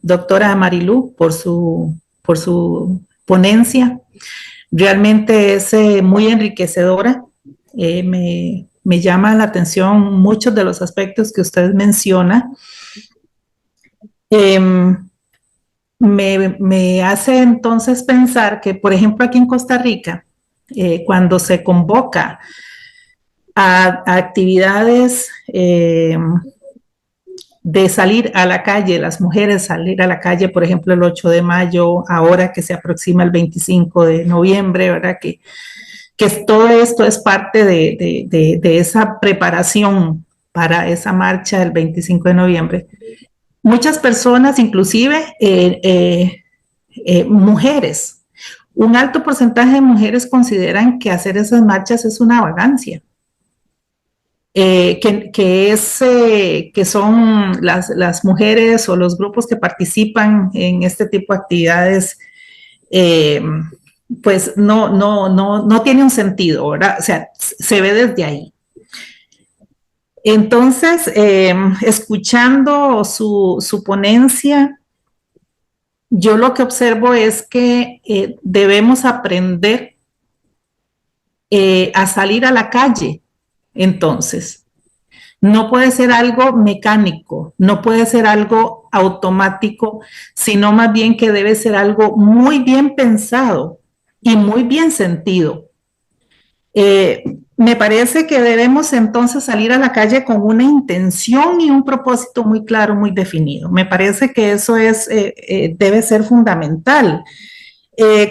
Speaker 5: doctora Marilu, por su ponencia. Realmente es muy enriquecedora. Me llama la atención muchos de los aspectos que usted menciona. Me hace entonces pensar que, por ejemplo, aquí en Costa Rica, cuando se convoca a actividades de salir a la calle, las mujeres salir a la calle, por ejemplo, el 8 de mayo, ahora que se aproxima el 25 de noviembre, ¿verdad? Que todo esto es parte de esa preparación para esa marcha del 25 de noviembre. Muchas personas, inclusive mujeres, un alto porcentaje de mujeres consideran que hacer esas marchas es una vagancia. Que son las mujeres o los grupos que participan en este tipo de actividades pues no tiene un sentido, ¿verdad? O sea, se ve desde ahí. Entonces, escuchando su ponencia, yo lo que observo es que debemos aprender a salir a la calle. Entonces, no puede ser algo mecánico, no puede ser algo automático, sino más bien que debe ser algo muy bien pensado y muy bien sentido. Me parece que debemos entonces salir a la calle con una intención y un propósito muy claro, muy definido. Me parece que eso debe ser fundamental.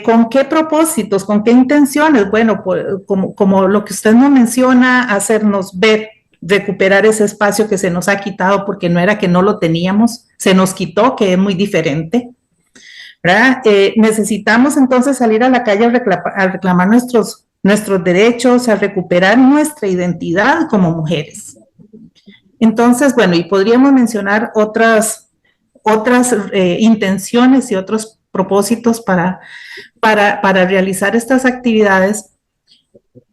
Speaker 5: ¿Con qué propósitos, con qué intenciones? Bueno, como lo que usted nos menciona, hacernos ver, recuperar ese espacio que se nos ha quitado porque no era que no lo teníamos, se nos quitó, que es muy diferente, ¿verdad? Necesitamos entonces salir a la calle a reclamar nuestros derechos, a recuperar nuestra identidad como mujeres. Entonces, bueno, y podríamos mencionar otras intenciones y otros propósitos para realizar estas actividades,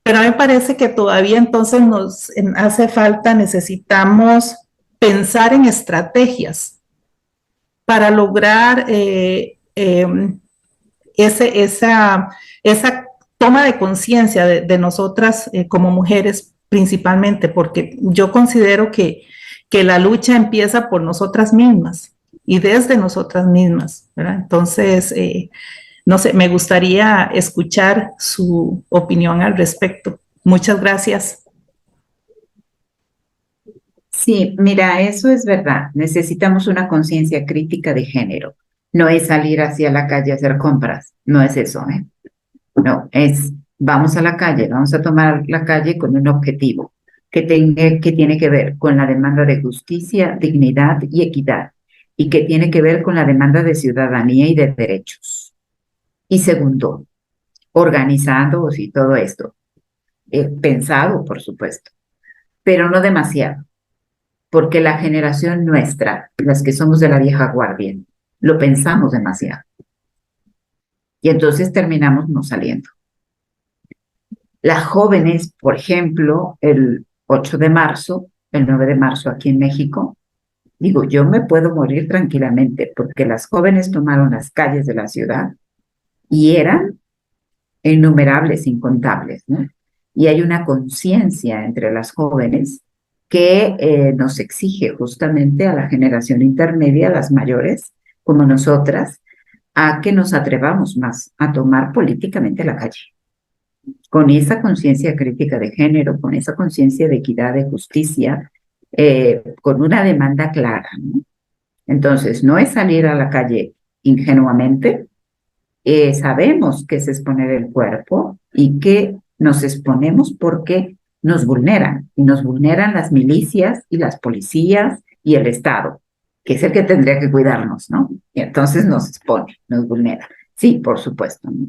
Speaker 5: pero me parece que todavía entonces nos hace falta, necesitamos pensar en estrategias para lograr esa toma de conciencia de nosotras como mujeres principalmente, porque yo considero que la lucha empieza por nosotras mismas y desde nosotras mismas, ¿verdad? Entonces, no sé, me gustaría escuchar su opinión al respecto. Muchas gracias.
Speaker 2: Sí, mira, eso es verdad. Necesitamos una conciencia crítica de género. No es salir hacia la calle a hacer compras, no es eso, ¿eh? No, es vamos a la calle, vamos a tomar la calle con un objetivo que tiene que ver con la demanda de justicia, dignidad y equidad, y que tiene que ver con la demanda de ciudadanía y de derechos. Y segundo, organizados y todo esto, pensado, por supuesto, pero no demasiado, porque la generación nuestra, las que somos de la vieja guardia, lo pensamos demasiado. Y entonces terminamos no saliendo. Las jóvenes, por ejemplo, el 8 de marzo, el 9 de marzo aquí en México, digo, yo me puedo morir tranquilamente porque las jóvenes tomaron las calles de la ciudad y eran innumerables, incontables, ¿no? Y hay una conciencia entre las jóvenes que nos exige justamente a la generación intermedia, a las mayores, como nosotras, a que nos atrevamos más a tomar políticamente la calle. Con esa conciencia crítica de género, con esa conciencia de equidad, de justicia, con una demanda clara, ¿no? Entonces, no es salir a la calle ingenuamente, sabemos que es exponer el cuerpo y que nos exponemos porque nos vulneran, y nos vulneran las milicias y las policías y el Estado, que es el que tendría que cuidarnos, ¿no? Y entonces nos expone, nos vulnera. Sí, por supuesto, ¿no?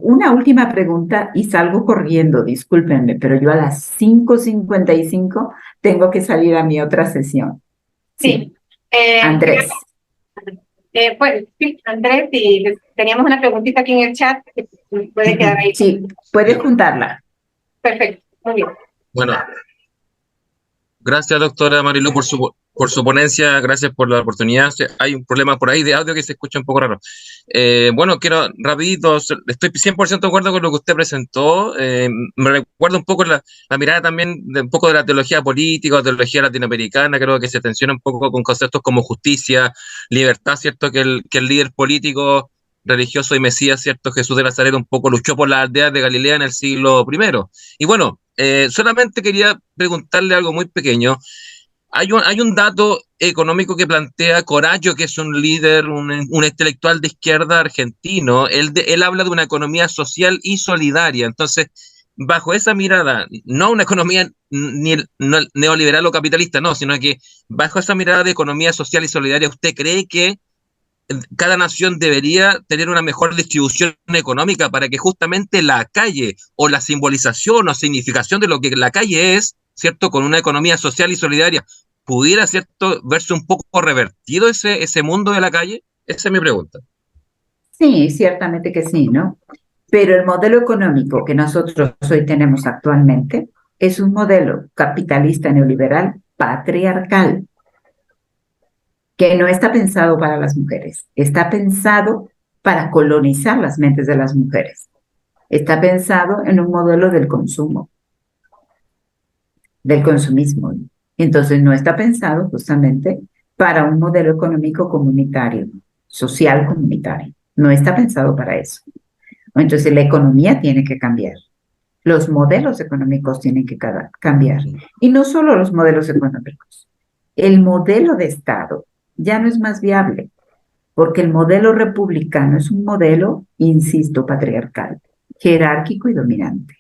Speaker 2: Una última pregunta y salgo corriendo, discúlpenme, pero yo a las 5:55 tengo que salir a mi otra sesión.
Speaker 1: Sí.
Speaker 2: Andrés.
Speaker 1: Pues sí, Andrés, y teníamos una preguntita aquí en el chat que puede quedar ahí.
Speaker 2: Sí, puedes juntarla.
Speaker 1: Perfecto, muy bien.
Speaker 6: Bueno, gracias doctora Marilu por su ponencia, gracias por la oportunidad. Hay un problema por ahí de audio que se escucha un poco raro. Bueno, quiero rapidito, estoy 100% de acuerdo con lo que usted presentó. Me recuerda un poco la mirada también de un poco de la teología política o teología latinoamericana. Creo que se tensiona un poco con conceptos como justicia, libertad, ¿cierto? Que el líder político, religioso y mesías, ¿cierto? Jesús de Nazaret un poco luchó por las aldeas de Galilea en el siglo I. Y bueno, solamente quería preguntarle algo muy pequeño. Hay un dato económico que plantea Corallo, que es un líder, un intelectual de izquierda argentino. Él habla de una economía social y solidaria. Entonces, bajo esa mirada, no una economía neoliberal o capitalista, no, sino que bajo esa mirada de economía social y solidaria, ¿usted cree que cada nación debería tener una mejor distribución económica para que justamente la calle o la simbolización o significación de lo que la calle es, ¿cierto? Con una economía social y solidaria, pudiera, ¿cierto?, verse un poco revertido ese mundo de la calle? Esa es mi pregunta.
Speaker 2: Sí, ciertamente que sí, ¿no? Pero el modelo económico que nosotros hoy tenemos actualmente es un modelo capitalista neoliberal patriarcal que no está pensado para las mujeres, está pensado para colonizar las mentes de las mujeres. Está pensado en un modelo del consumo, del consumismo. Entonces no está pensado justamente para un modelo económico comunitario, social comunitario. No está pensado para eso. Entonces la economía tiene que cambiar. Los modelos económicos tienen que cambiar. Y no solo los modelos económicos. El modelo de Estado ya no es más viable, porque el modelo republicano es un modelo, insisto, patriarcal, jerárquico y dominante.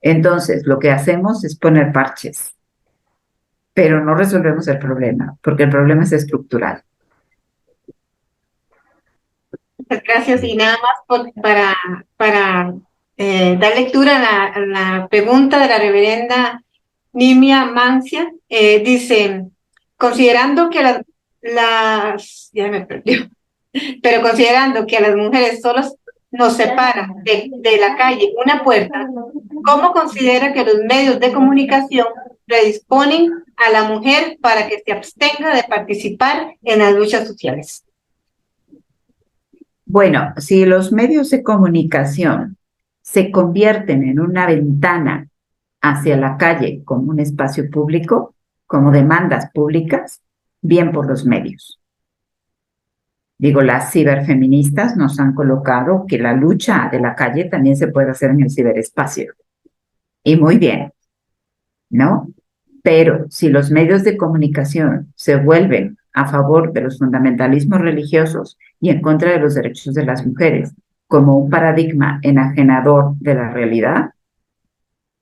Speaker 2: Entonces, lo que hacemos es poner parches, pero no resolvemos el problema, porque el problema es estructural.
Speaker 1: Muchas gracias. Y nada más para dar lectura a la pregunta de la reverenda Nimia Mancia, dice, considerando que ya me perdió, pero considerando que a las mujeres solo nos separa de la calle una puerta, ¿cómo considera que los medios de comunicación predisponen a la mujer para que se abstenga de participar en las luchas sociales?
Speaker 2: Bueno, si los medios de comunicación se convierten en una ventana hacia la calle como un espacio público, como demandas públicas, bien por los medios. Digo, las ciberfeministas nos han colocado que la lucha de la calle también se puede hacer en el ciberespacio. Y muy bien, ¿no? Pero si los medios de comunicación se vuelven a favor de los fundamentalismos religiosos y en contra de los derechos de las mujeres como un paradigma enajenador de la realidad,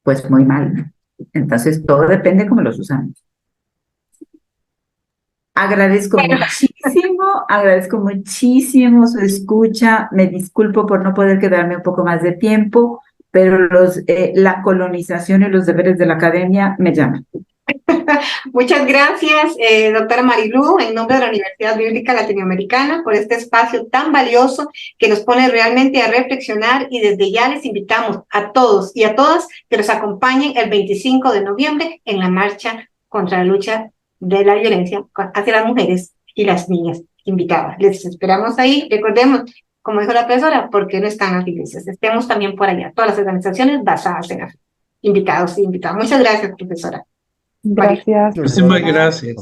Speaker 2: pues muy mal. Entonces, todo depende cómo los usamos. Agradezco muchísimo su escucha. Me disculpo por no poder quedarme un poco más de tiempo, pero la colonización y los deberes de la academia me llaman.
Speaker 1: Muchas gracias, doctora Marilú, en nombre de la Universidad Bíblica Latinoamericana, por este espacio tan valioso que nos pone realmente a reflexionar, y desde ya les invitamos a todos y a todas que nos acompañen el 25 de noviembre en la marcha contra la lucha de la violencia hacia las mujeres y las niñas invitadas. Les esperamos ahí. Recordemos, como dijo la profesora, porque no están las iglesias, estemos también por allá, todas las organizaciones basadas en la fe. Invitados y invitadas. Muchas gracias, profesora.
Speaker 3: Gracias.
Speaker 7: Muchísimas gracias.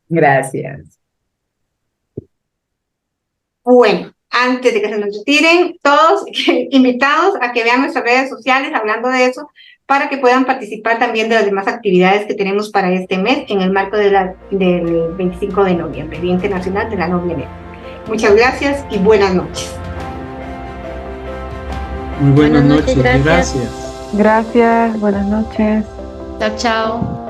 Speaker 2: Gracias.
Speaker 1: Bueno, antes de que se nos retiren, todos invitados a que vean nuestras redes sociales hablando de eso, para que puedan participar también de las demás actividades que tenemos para este mes en el marco del 25 de noviembre, Día Internacional de la No Violencia. Muchas gracias y buenas noches.
Speaker 7: Muy buenas noches, gracias.
Speaker 3: Gracias, buenas noches.
Speaker 4: Chao, chao.